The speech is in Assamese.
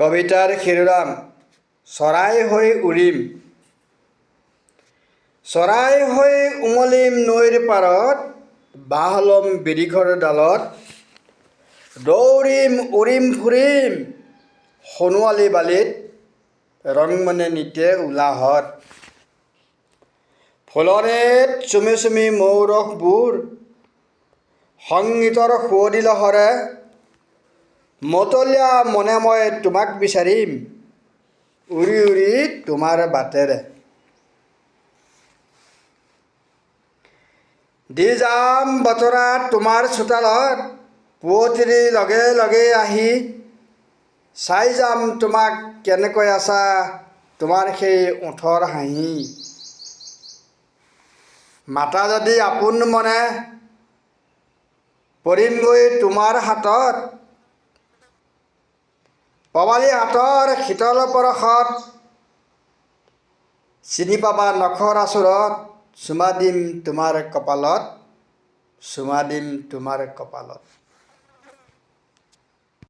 কবিতাৰ শিৰোনাম চৰাই হৈ উৰিম। চৰাই হৈ উমলিম নৈৰ পাৰত, বাঁহ ল'ম বিৰিখৰ ডালত। দৌৰিম উৰিম ফুৰিম সোণোৱালী বালিত, ৰংমনে নিতে উলাহত। ফুলনিত চুমি চুমি মৌ-ৰসবোৰ, সংগীতৰ সুৱদী লহৰে। মতলীয়া মনে মই তোমাক বিচাৰিম, উৰি উৰি তোমাৰ বাটেৰে। দি যাম বতৰা তোমাৰ চোতালত, পুৱতিৰ লগে লগে আহি। চাই যাম তোমাক কেনেকৈ আছা, তোমাৰ সেই ওঠৰ হাঁহি। মাতা যদি আপোন মনে, পৰিমগৈ তোমাৰ হাতত। পবালী হাতৰ শীতল পৰশত, চিনি পাবা নখৰ আচোৰত। চুমা দিম তোমাৰ কপালত, চুমা দিম তোমাৰ কপালত।